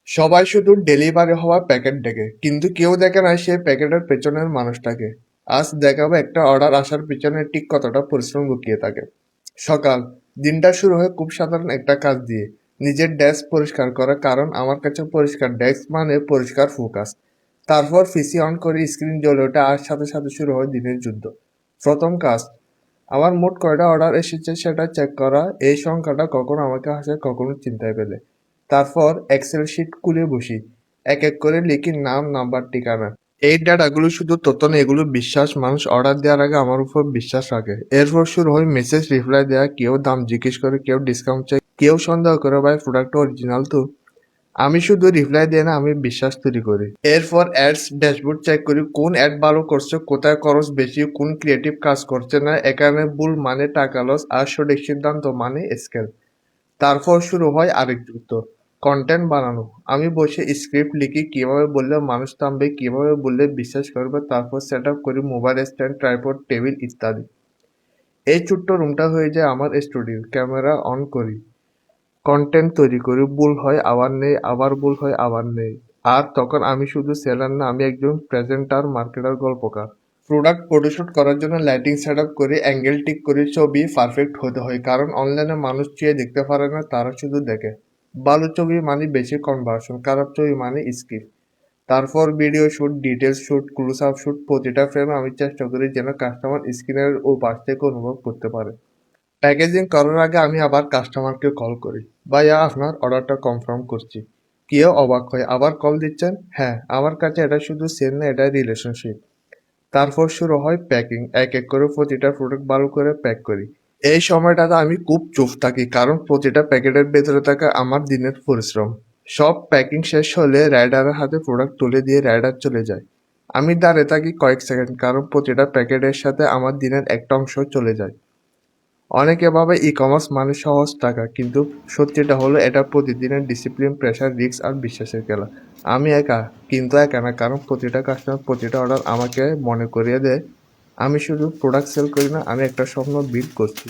সবাই শুধু ডেলিভারি হওয়া প্যাকেট দেখে, কিন্তু কেউ দেখে না সেই প্যাকেটের পেছনের মানুষটাকে। আজ দেখাবো একটা অর্ডার আসার পিছনে ঠিক কতটা পরিশ্রম লুকিয়ে থাকে। সকাল, দিনটা শুরু হয় খুব সাধারণ একটা কাজ দিয়ে, নিজের ডেস্ক পরিষ্কার করা, কারণ আমার কাছে পরিষ্কার ডেস্ক মানে পরিষ্কার ফোকাস। তারপর পিসি অন করে স্ক্রিন জ্বলে ওঠে আর সাথে সাথে শুরু হয় দিনের যুদ্ধ। প্রথম কাজ, আমার মোট কয়টা অর্ডার এসেছে সেটা চেক করা। এই সংখ্যাটা কখনো আমাকে হাসে, কখনো চিন্তায় ফেলে। তারপর এক্সেল শিট খুলে বসি, এক এক করে লিখি নাম, নাম্বার, ঠিকানা। এই ডাটাগুলো শুধু তথ্য নয়, এগুলো বিশ্বাস। মানুষ অর্ডার দেওয়ার আগে আমার উপর বিশ্বাস রাখে। এরপর শুরু হয় মেসেজ রিপ্লাই দেওয়া, কেউ দাম জিজ্ঞেস করে, কেউ ডিসকাউন্ট চাই, কেউ সন্দেহ করে ভাই প্রোডাক্ট অরিজিনাল তো। আমি শুধু রিপ্লাই দিই না, আমি বিশ্বাস তৈরি করি। এরপর অ্যাডস ড্যাশবোর্ড চেক করি, কোন অ্যাড ভালো করছে, কোথায় খরচ বেশি, কোন ক্রিয়েটিভ কাজ করছে না। এখানে ভুল মানে টাকা লস, আর সঠিক সিদ্ধান্ত মানে স্কেল। তারপর শুরু হয় আরেক যুদ্ধ, কন্টেন্ট বানানো। আমি বসে স্ক্রিপ্ট লিখি, কিভাবে বললে মানুষ থামবে, কিভাবে বললে বিশ্বাস করবে। তারপর সেট আপ করি মোবাইল স্ট্যান্ড, ট্রাইপড, টেবিল ইত্যাদি। এই ছোট্ট রুমটা হয়ে যায় আমার স্টুডিও। ক্যামেরা অন করি, কন্টেন্ট তৈরি করি, ভুল হয় আবার নেই, আবার ভুল হয় আবার নেই। আর তখন আমি শুধু সেলার না, আমি একজন প্রেজেন্টার, মার্কেটার, গল্পকার। প্রোডাক্ট ফটোশুট করার জন্য লাইটিং সেট আপ করি, অ্যাঙ্গেল ঠিক করি, ছবি পারফেক্ট হতে হয়, কারণ অনলাইনে মানুষ চেয়ে দেখতে পারে না, তারা শুধু দেখে। ভালো ছবি মানে বেশি কনভার্সন, খারাপ ছবি মানে স্কিপ। তারপর video shoot, details shoot, close up shoot. প্রতিটা ফ্রেমে আমি চেষ্টা করি যেন কাস্টমার স্ক্রিনের ও পাশ থেকে অনুভব করতে পারে। প্যাকেজিং করার আগে আমি আবার কাস্টমারকে কল করি, ভাইয়া আপনার অর্ডারটা কনফার্ম করছি। কেউ অবাক হয়, আবার কল দিচ্ছেন? হ্যাঁ, আমার কাছে এটা শুধু সেল না, এটা রিলেশনশিপ। তারপর শুরু হয় প্যাকিং, এক এক করে প্রতিটা প্রোডাক্ট ভালো করে প্যাক করি। এই সময়টাতে আমি খুব চুপ থাকি, কারণ প্রতিটা প্যাকেটের ভেতরে থাকা আমার দিনের পরিশ্রম। সব প্যাকিং শেষ হলে রাইডারের হাতে প্রোডাক্ট তুলে দিয়ে রাইডার চলে যায়। আমি দাঁড়িয়ে থাকি কয়েক সেকেন্ড, কারণ প্রতিটা প্যাকেটের সাথে আমার দিনের একটা অংশ চলে যায়। অনেকে ভাবে ই-কমার্স মানে সহজ টাকা, কিন্তু সত্যিটা হলো এটা প্রতিদিনের ডিসিপ্লিন, প্রেশার, রিস্ক আর বিশ্বাসের খেলা। আমি একা, কিন্তু একা না, কারণ প্রতিটা কাস্টমার, প্রতিটা অর্ডার আমাকে মনে করিয়ে দেয় আমি শুধু প্রোডাক্ট সেল করি না, আমি একটা স্বপ্ন বিল্ড করছি।